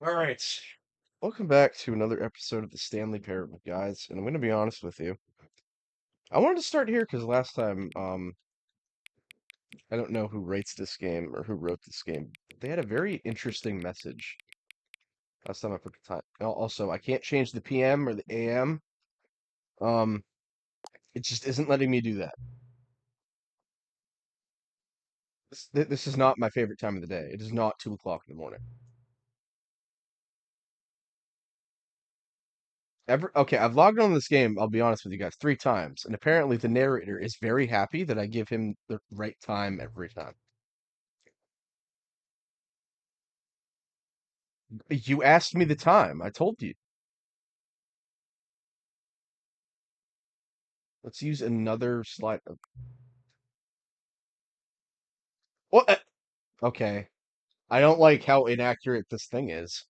All right. Welcome back to another episode of the Stanley Parable, guys. And I'm going to be honest with you. I wanted to start here because last time, I don't know who writes this game or who wrote this game. They had a very interesting message last time I put the time. Also, I can't change the PM or the AM. Um, it just isn't letting me do that. This is not my favorite time of the day. It is not 2 o'clock in the morning. Okay, I've logged on this game, I'll be honest with you guys, 3 times, and apparently the narrator is very happy that I give him the right time every time. You asked me the time. I told you. Let's use another slide. What? Okay. I don't like how inaccurate this thing is.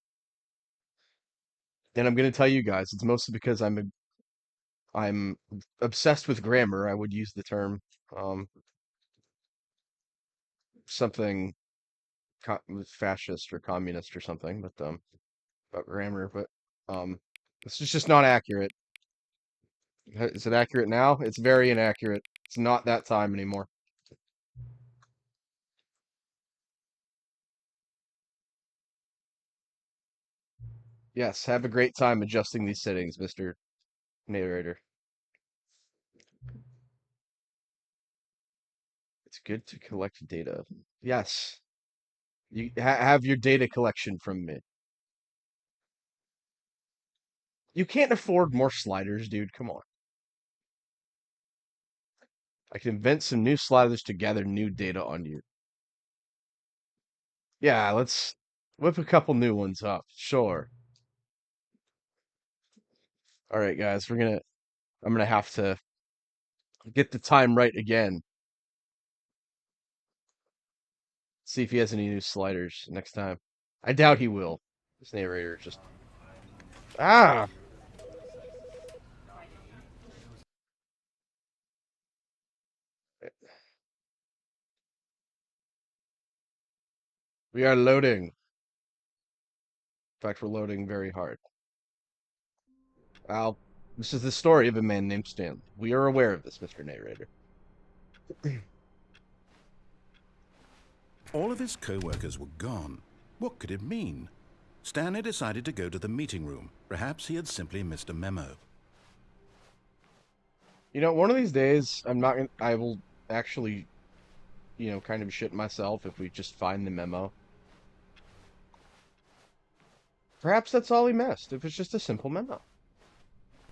And I'm going to tell you guys, it's mostly because I'm obsessed with grammar. I would use the term um something fascist or communist or something, but about grammar, but this is just not accurate. Is it accurate now? It's very inaccurate. It's not that time anymore. Yes, have a great time adjusting these settings, Mr. Narrator. It's good to collect data. Yes, you have your data collection from me. You can't afford more sliders, dude. Come on. I can invent some new sliders to gather new data on you. Yeah, let's whip a couple new ones up. Sure. All right, guys, I'm gonna have to get the time right again. See if he has any new sliders next time. I doubt he will. This narrator just ah. We are loading. In fact, we're loading very hard. Well, this is the story of a man named Stanley. We are aware of this, Mr. Narrator. All of his co-workers were gone. What could it mean? Stanley decided to go to the meeting room. Perhaps he had simply missed a memo. One of these days, I will actually, kind of shit myself if we just find the memo. Perhaps that's all he missed, if it's just a simple memo.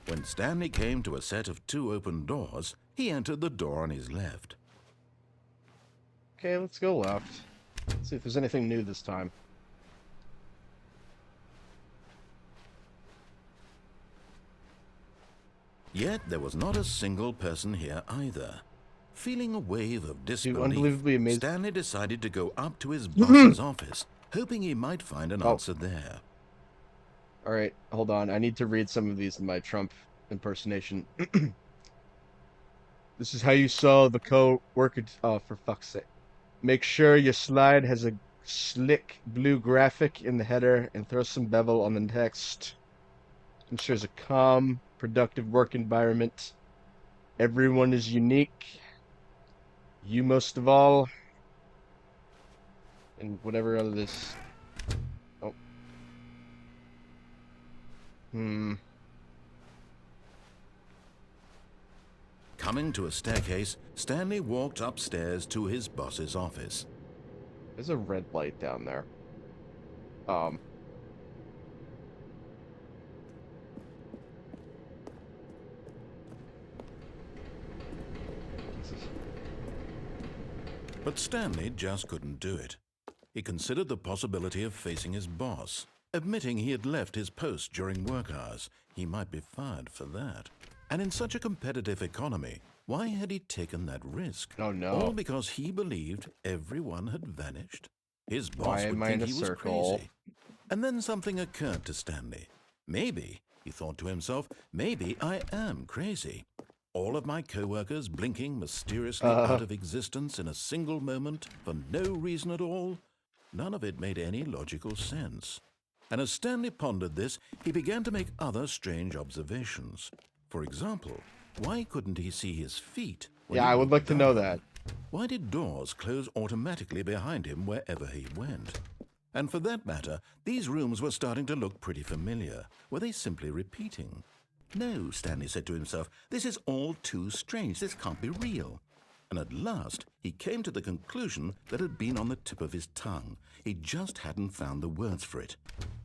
When Stanley came to a set of 2 open doors, he entered the door on his left. Okay, let's go left. Let's see if there's anything new this time. Yet there was not a single person here either. Feeling a wave of Dude, disbelief, unbelievably amazing. Stanley decided to go up to his boss's office, hoping he might find an Oh, answer there. all right, hold on. I need to read some of these in my Trump impersonation. This is how you solve a co-worker. Oh, for fuck's sake. Make sure your slide has a slick blue graphic in the header and throw some bevel on the text. Ensures a calm, productive work environment. Everyone is unique. You most of all. And whatever other this. Oh. Hmm. Coming to a staircase, Stanley walked upstairs to his boss's office. There's a red light down there. Um. But Stanley just couldn't do it. He considered the possibility of facing his boss. Admitting he had left his post during work hours, he might be fired for that. And in such a competitive economy, why had he taken that risk? Oh no. All because he believed everyone had vanished? His boss Why would am I think in a he was circle? crazy. And then something occurred to Stanley. Maybe, he thought to himself, maybe I am crazy. All of my co-workers blinking mysteriously out of existence in a single moment for no reason at all? None of it made any logical sense. And as Stanley pondered this, he began to make other strange observations. For example, why couldn't he see his feet when Yeah, he I would looked like to know down? that. Why did doors close automatically behind him wherever he went? And for that matter, these rooms were starting to look pretty familiar. Were they simply repeating? No, Stanley said to himself, this is all too strange. This can't be real. And at last, he came to the conclusion that had been on the tip of his tongue. He just hadn't found the words for it.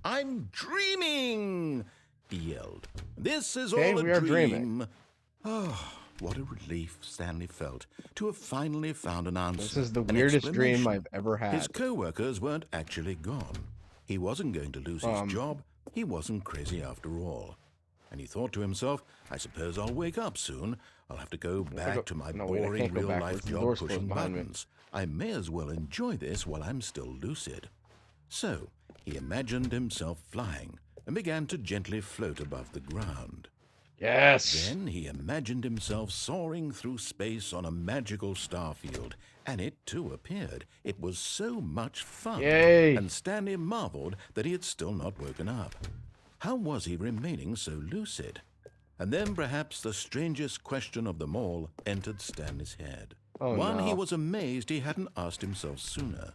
I'm dreaming, he yelled. This is Okay, all a we are dreaming. dream. Oh, what a relief Stanley felt to have finally found an answer. This is the an weirdest dream explanation. I've ever His had. co-workers weren't actually gone. He wasn't going to lose his job. He wasn't crazy after all. And he thought to himself, I suppose I'll wake up soon. I'll have to go back to my boring real-life job pushing buttons. I may as well enjoy this while I'm still lucid. So he imagined himself flying and began to gently float above the ground. Yes! Then he imagined himself soaring through space on a magical starfield, and it too appeared. It was so much fun. Yay! And Stanley marveled that he had still not woken up. How was he remaining so lucid? And then perhaps the strangest question of them all entered Stanley's head. One he was amazed he hadn't asked himself sooner.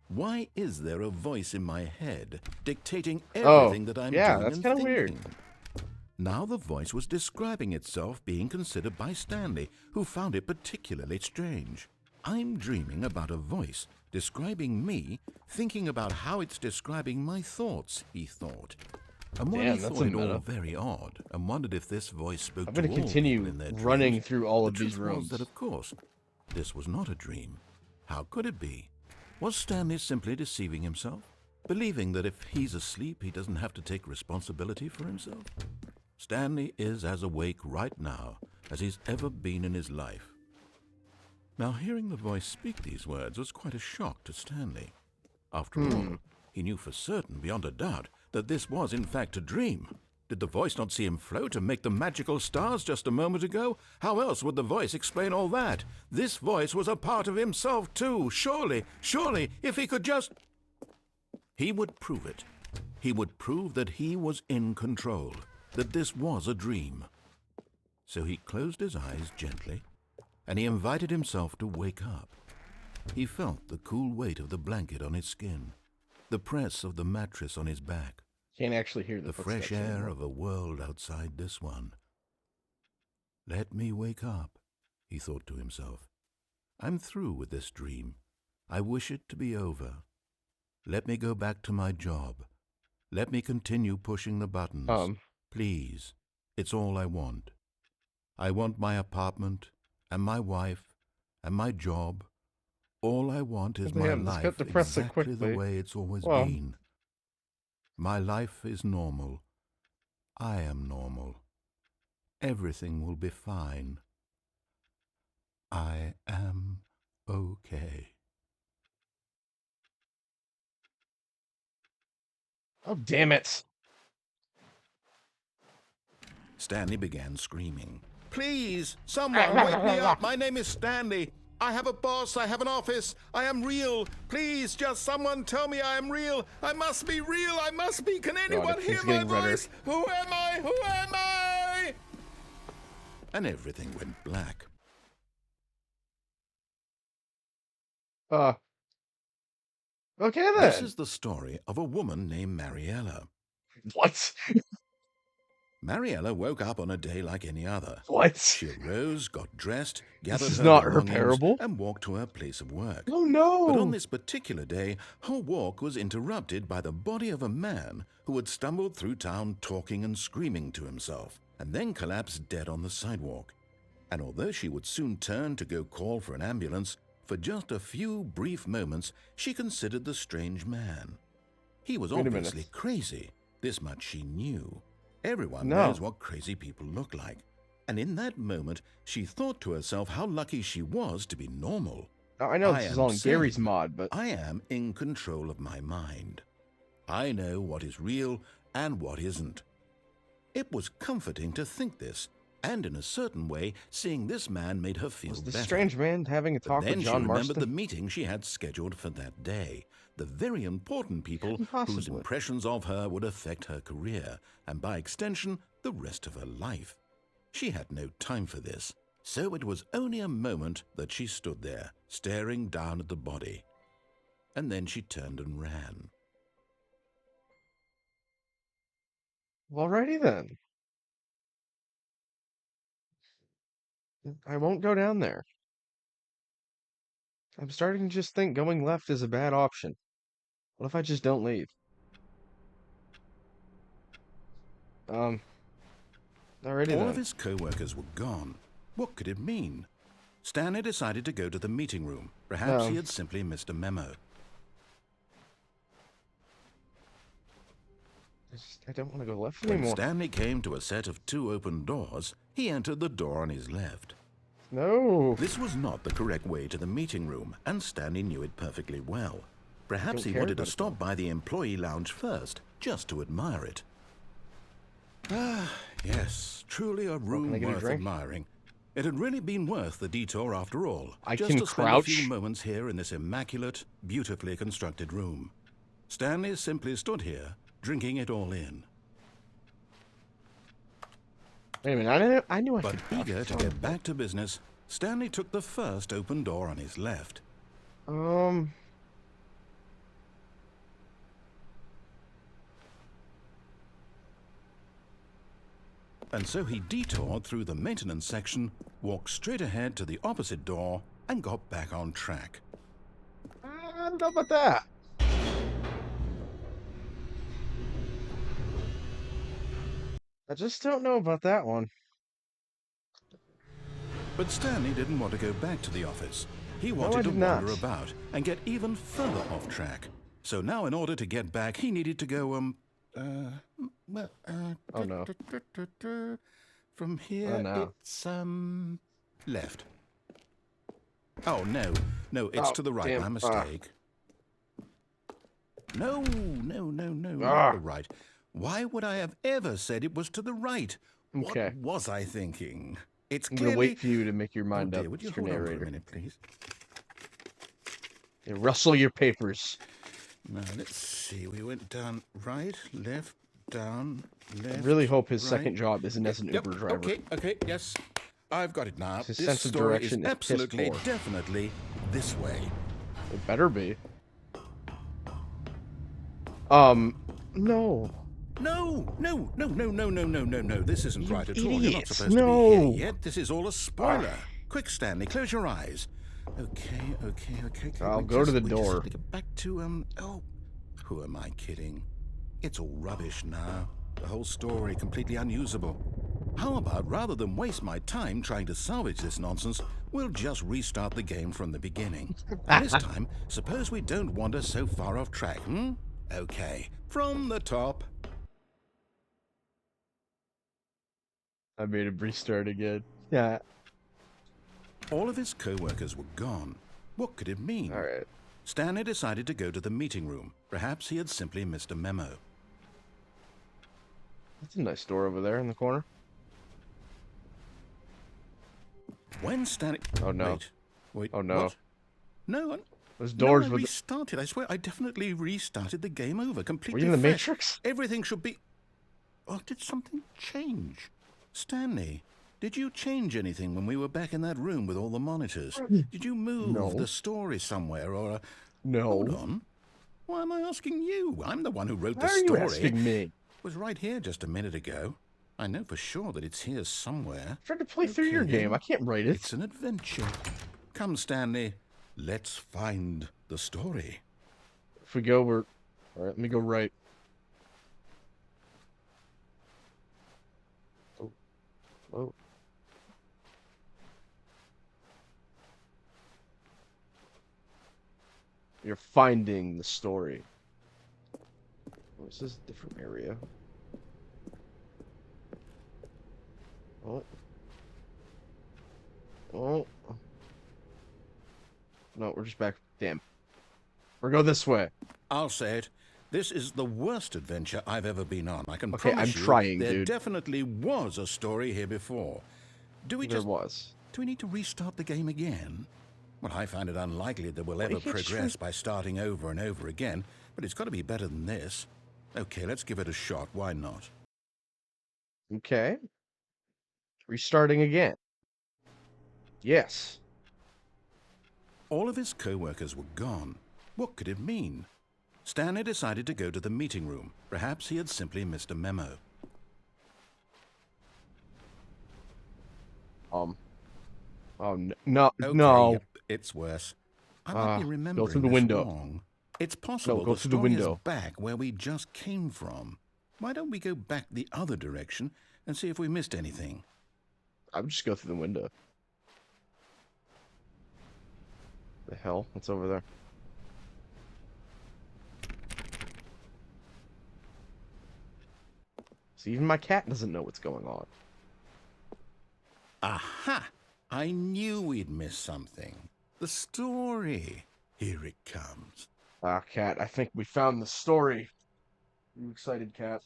Why is there a voice in my head dictating everything that I'm doing and that's kind of weird. Now the voice was describing itself being considered by Stanley, who found it particularly strange. I'm dreaming about a voice describing me, thinking about how it's describing my thoughts, he thought. And while he thought it all very odd, and wondered if this voice spoke to all people in their dreams, I'm going to continue running through all of these rooms. That, of course, this was not a dream. How could it be? Was Stanley simply deceiving himself, believing that if he's asleep, he doesn't have to take responsibility for himself? Stanley is as awake right now as he's ever been in his life. Now, hearing the voice speak these words was quite a shock to Stanley. After all, he knew for certain, beyond a doubt, that this was in fact a dream. Did the voice not see him float and make the magical stars just a moment ago? How else would the voice explain all that? This voice was a part of himself too. Surely, if he could just... He would prove it. He would prove that he was in control, that this was a dream. So he closed his eyes gently, and he invited himself to wake up. He felt the cool weight of the blanket on his skin, the press of the mattress on his back, Can't actually hear the fresh air of a world outside this one. Let me wake up, he thought to himself. I'm through with this dream. I wish it to be over. Let me go back to my job. Let me continue pushing the buttons. Please, it's all I want. I want my apartment, and my wife, and my job. All I want is my life exactly the way it's always been. My life is normal. I am normal. Everything will be fine. I am okay. Oh, damn it. Stanley began screaming. Please, someone wake me up. My name is Stanley. I have a boss. I have an office. I am real. Please, just someone tell me I am real. I must be real. I must be. Can anyone hear my voice? Who am I? Who am I? And everything went black. Okay then. This is the story of a woman named Mariella. What? Mariella woke up on a day like any other. What? She arose, got dressed, gathered This is her not her belongings, parable. and walked to her place of work. Oh no! But on this particular day, her walk was interrupted by the body of a man who had stumbled through town talking and screaming to himself, and then collapsed dead on the sidewalk. And although she would soon turn to go call for an ambulance, for just a few brief moments she considered the strange man. He was obviously crazy. This much she knew. Everyone knows what crazy people look like. And in that moment, she thought to herself how lucky she was to be normal. Now, I know this is on Gary's mod, but... I am in control of my mind. I know what is real and what isn't. It was comforting to think this, And in a certain way, seeing this man made her feel Was this better. strange man having a But talk with then she John remembered the Marston? meeting she had scheduled for that day. The very important people whose Possibly. impressions of her would affect her career, and by extension, the rest of her life. She had no time for this, so it was only a moment that she stood there, staring down at the body. And then she turned and ran. Alrighty then. I won't go down there. I'm starting to just think going left is a bad option. What if I just don't leave? Alrighty All of then. his co-workers were gone. What could it mean? Stanley decided to go to the meeting room. Perhaps he had simply missed a memo. I don't want to go left When anymore. Stanley came to a set of 2 open doors, he entered the door on his left. No. This was not the correct way to the meeting room, and Stanley knew it perfectly well. Perhaps he care wanted to about it, stop by the employee lounge first, just to admire it. Ah, yes, truly a room I get a worth drink? admiring. It had really been worth the detour after all, I just can to spend a crouch? few moments here in this immaculate, beautifully constructed room. Stanley simply stood here, drinking it all in. Wait a minute, I knew I But could crouch. eager to get back to business, Stanley took the first open door on his left. And so he detoured through the maintenance section, walked straight ahead to the opposite door, and got back on track. I don't know about that. I just don't know about that one. But Stanley didn't want to go back to the office. He I wanted to did wander not. about and get even further off track. So now in order to get back, he needed to go, Oh no. From here, Oh no. it's, left. Oh, no. No, it's Oh, to the right. damn. My mistake. No, not Ah. the right. Why would I have ever said it was to the right? Okay. What was I thinking? It's I'm clearly... gonna wait for you to make your Oh mind dear, up, would you Mr. hold on for Narrator. a minute, please? Yeah, rustle your papers. Now, let's see. We went down right, left, down, left. I really hope his right. second job isn't as an Yep, Uber driver. okay, yes. I've got it now. His This sense of story direction is is absolutely, piss poor. definitely this way. It better be. No. No. This isn't You right at all. You're not idiots, supposed to be no. here yet. This is all a spoiler. Quick, Stanley, close your eyes. Okay. I'll go to the we door. Just have to get back to, oh, who am I kidding? It's all rubbish now. The whole story completely unusable. How about, rather than waste my time trying to salvage this nonsense, we'll just restart the game from the beginning. And this time, suppose we don't wander so far off track, Okay, from the top. I made him restart again. Yeah. All of his co-workers were gone. What could it mean? All right. Stanley decided to go to the meeting room. Perhaps he had simply missed a memo. That's a nice door over there in the corner. When Stanley... Oh no. Wait. Oh no. What? No, Those doors I with restarted. I swear, I definitely restarted the game over. Were Completely you in the fresh. Matrix? Everything should be... Oh, did something change? Stanley, did you change anything when we were back in that room with all the monitors? Did you move No. the story somewhere or... No. Hold on. Why am I asking you? I'm the one who wrote the Why are you story. asking me? It was right here just a minute ago. I know for sure that it's here somewhere. I tried to play through your Okay. game. I can't write it. It's an adventure. Come, Stanley. Let's find the story. If we go, we're... All right, let me go right. Oh. You're finding the story. Oh, this is a different area. Oh. Oh. No, we're just back. Damn. We're go this way. I'll say it. This is the worst adventure I've ever been on. I can Okay, I'm promise you trying, there dude. definitely was a story here before. Do we There was. Do we need to restart the game again? Well, I find it unlikely that we'll Well, ever you can't just progress by starting over and over again, but it's got to be better than this. Okay, let's give it a shot. Why not? Okay. Restarting again. Yes. All of his co-workers were gone. What could it mean? Stanley decided to go to the meeting room. Perhaps he had simply missed a memo. Oh, no, Okay, no. yep, it's worse. I might be Go through remembering the this window. wrong. It's No, possible go the through the story is window. back where we just came from. Why don't we go back the other direction and see if we missed anything? I would just go through the window. The hell? What's over there? See, even my cat doesn't know what's going on. Aha! I knew we'd miss something. The story. Here it comes. Ah, cat, I think we found the story. You excited, cat?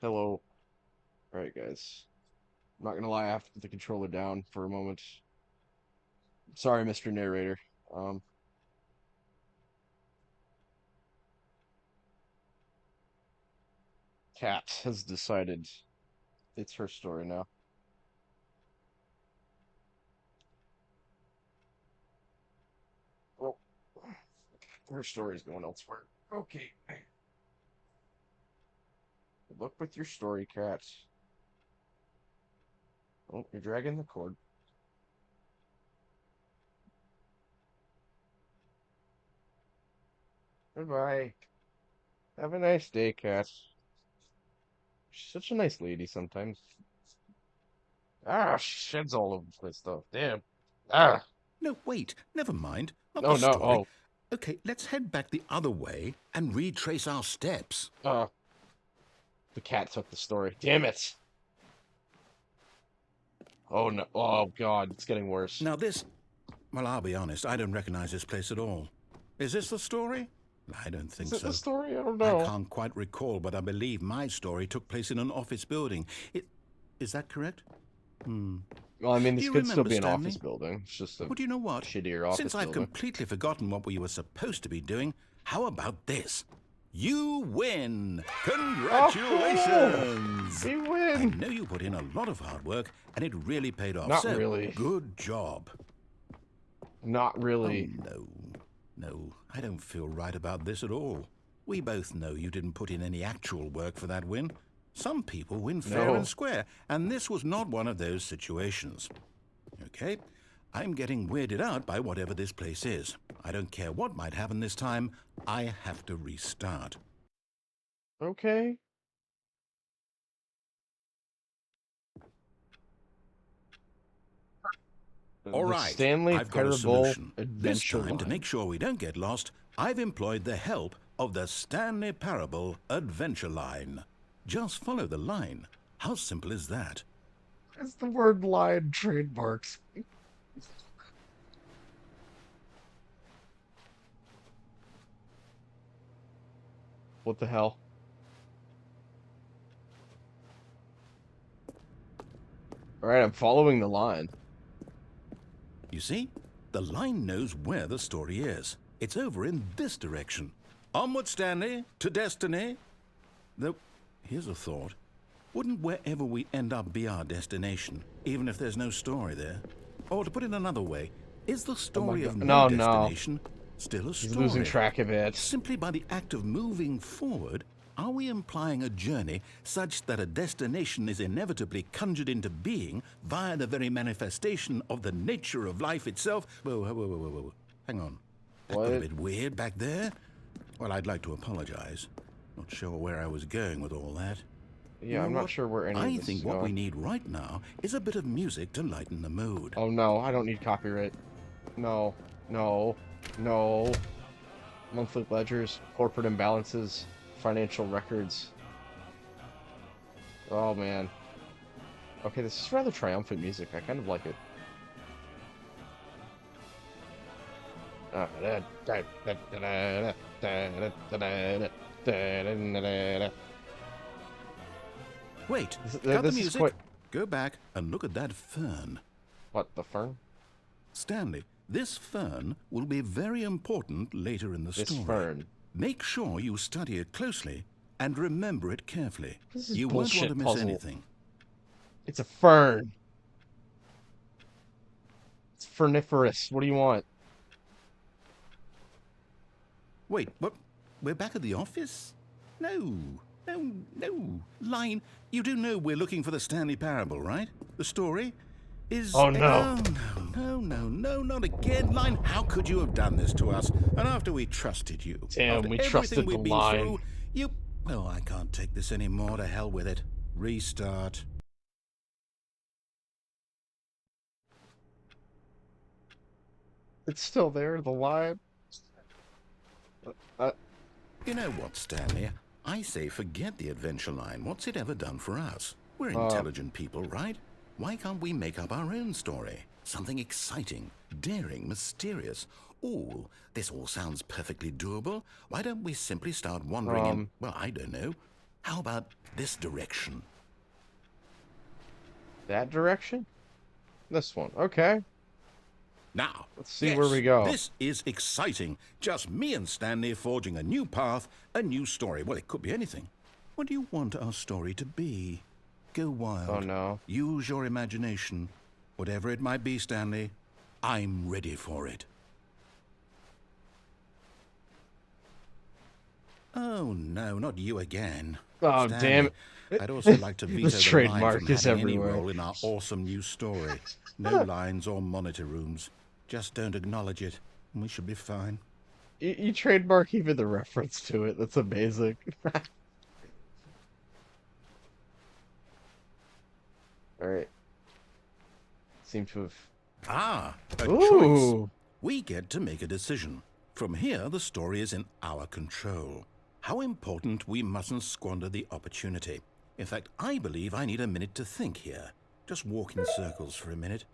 Hello. Alright, guys. I'm not gonna lie, I have to put the controller down for a moment. Sorry, Mr. Narrator. Um, Cat has decided it's her story now. Well, her story's going elsewhere. Okay. Look with your story, cat. Oh, you're dragging the cord. Goodbye. Have a nice day, cat. She's such a nice lady sometimes. Ah, she sheds all over the place, though. Damn. Ah. No, wait, never mind. Not Oh, the no. story. Oh. Okay, let's head back the other way and retrace our steps. The cat took the story. Damn it. Oh, no. Oh, God. It's getting worse. Now well, I'll be honest, I don't recognize this place at all. Is this the story? I don't think Is it the so. story? I don't I know. can't quite recall, but I believe my story took place in an office building. Is that correct? Well, I mean, Do this you could still remember, be an Stanley? office building. It's just a Well, do you know what? shittier Since office I've building. completely forgotten what we were supposed to be doing, how about this? You win! Congratulations! We I win! know you put in a lot of hard work, and it really paid off. Not So, really. good job. Not really. Oh, no, I don't feel right about this at all. We both know you didn't put in any actual work for that win. Some people win fair No. and square, and this was not one of those situations. Okay, I'm getting weirded out by whatever this place is. I don't care what might happen this time, I have to restart. Okay. All The right, Stanley I've got a Parable solution. This Adventure time, to Line. make sure we don't get lost, I've employed the help of the Stanley Parable Adventure Line. Just follow the line. How simple is that? It's the word line trademarks. What the hell? Alright, I'm following the line. You see, the line knows where the story is. It's over in this direction. Onward, Stanley, to destiny. Though, here's a thought. Wouldn't wherever we end up be our destination, even if there's no story there? Or to put it another way, is the story of no destination still a story? He's losing track of it. Simply by the act of moving forward, are we implying a journey such that a destination is inevitably conjured into being via the very manifestation of the nature of life itself? Whoa. Hang on. That got a bit weird back there. Well, I'd like to apologize. Not sure where I was going with all that. Yeah, I'm not sure where any of this I think is what we going. need right now is a bit of music to lighten the mood. Oh no, I don't need copyright. No. Monthly ledgers, corporate imbalances, financial records. Oh man. Okay, this is rather triumphant music. I kind of like it. Wait, cut the This is music. quite. Go back and look at that fern. What, the fern? Stanley, this fern will be very important later in the This story. fern. Make sure you study it closely and remember it carefully. This is You won't want to bullshit miss puzzle. anything. It's a fern. It's ferniferous. What do you want? Wait, what? We're back at the office? No, no. Line, you do know we're looking for the Stanley Parable, right? The story is... Oh no. No, not again. Line, how could you have done this to us? And after we trusted you, Damn, after we everything trusted we've the been line. through, you... Oh, I can't take this anymore. To hell with it. Restart. It's still there, the line. Uh, You know what, Stanley? I say forget the adventure line. What's it ever done for us? We're uh, intelligent people, right? Why can't we make up our own story? Something exciting, daring, mysterious. Ooh, this all sounds perfectly doable. Why don't we simply start wandering in, well, I don't know. How about this direction? that direction? This one. Okay. Now, Let's see where we go. This is exciting. Just me and Stanley forging a new path, a new story. Well, it could be anything. What do you want our story to be? Go wild. Oh no. Use your imagination. Whatever it might be, Stanley, I'm ready for it. Oh, no, not you again. Oh, Stanley, damn it. I'd also like to veto This the line trademark from is having any everywhere. role in our awesome new story. No lines or monitor rooms. Just don't acknowledge it, and we should be fine. You trademark even the reference to it. That's amazing. Alright. Seem to have... Ah, a choice. Ooh! We get to make a decision. From here, the story is in our control. How important we mustn't squander the opportunity. In fact, I believe I need a minute to think here. Just walk in circles for a minute.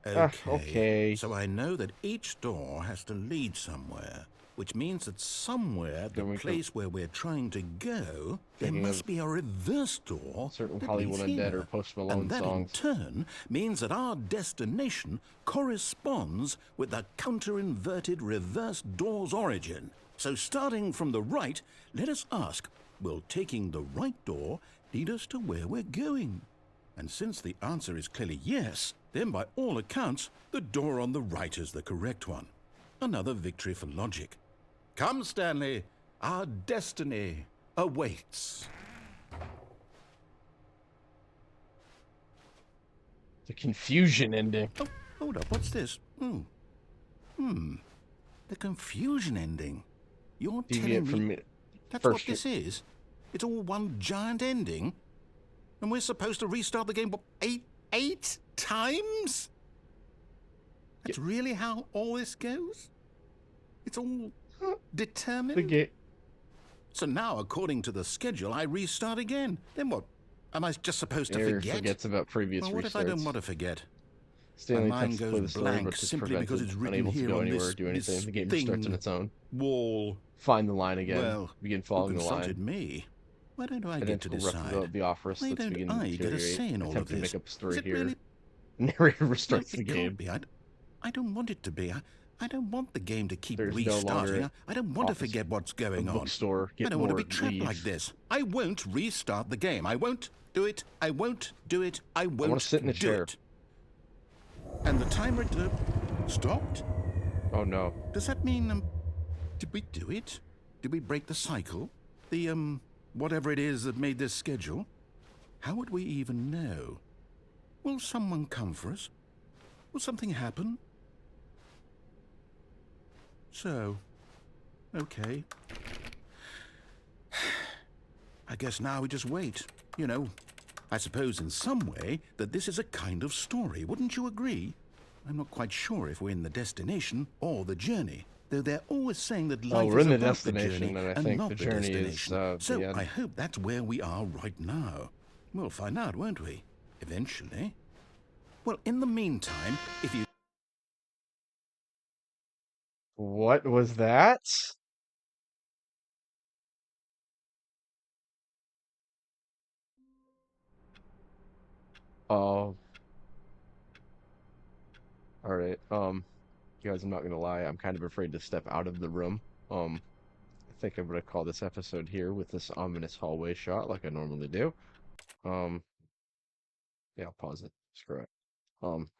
Okay. So I know that each door has to lead somewhere, which means that somewhere at the place where we're trying to go, there must be a reverse door. Certain that Hollywood leads Undead here. or Post Malone And that songs. in turn means that our destination corresponds with the counter-inverted reverse door's origin. So starting from the right, let us ask, will taking the right door lead us to where we're going? And since the answer is clearly yes, then by all accounts, the door on the right is the correct one. Another victory for logic. Come, Stanley, our destiny awaits. The confusion ending. Oh, hold up, what's this? The confusion ending. You're telling me that's what this is? It's all one giant ending? And we're supposed to restart the game, what, eight times? That's really how all this goes? It's all determined? So now, according to the schedule, I restart again. Then what? Am I just supposed to forget? Forgets about previous Well, what if I don't want to forget? Stanley My mind attempts to play the goes story, blank but is simply because it's written unable to here go on anywhere this, or do anything. The game thing, restarts on its own. Wall. Find the line again. Well, begin following the line. me? Why don't I get to decide? Why don't I get a say in all of this? Make up a story Is it here. really? Narrator restarts No, the it can't game. be. I don't want it to be. I don't want the game to keep There's no restarting. longer I don't want to forget what's going on. Bookstore. I don't want to be trapped like this. I won't restart the game. I won't do it. I won't do it. I won't want to sit in a chair. it. And the timer stopped? Oh no. Does that mean, did we do it? Did we break the cycle? The, whatever it is that made this schedule? How would we even know? Will someone come for us? Will something happen? So, okay. I guess now we just wait. You know, I suppose in some way that this is a kind of story. Wouldn't you agree? I'm not quite sure if we're in the destination or the journey, though they're always saying that life we're is in the about the destination, journey and I and think not the the journey is, destination. So the end. I hope that's where we are right now. We'll find out, won't we? Eventually. Well, in the meantime, if you... What was that? Oh, all right. Guys, I'm not gonna lie, I'm kind of afraid to step out of the room. I think I'm gonna call this episode here with this ominous hallway shot like I normally do. Um, yeah, I'll pause it. Screw it.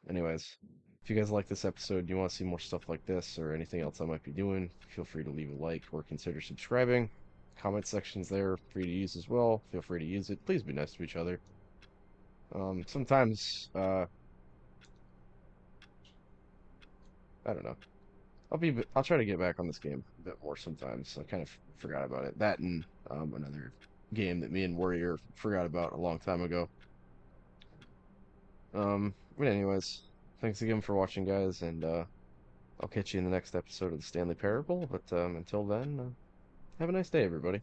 Anyways, if you guys like this episode, you want to see more stuff like this or anything else I might be doing, feel free to leave a like or consider subscribing. Comment section's there, free to use as well. Feel free to use it. Please be nice to each other. Sometimes, I don't know. I'll try to get back on this game a bit more sometimes. I kind of forgot about it. That and another game that me and Warrior forgot about a long time ago. But anyways, thanks again for watching, guys, and I'll catch you in the next episode of the Stanley Parable. But until then, have a nice day, everybody.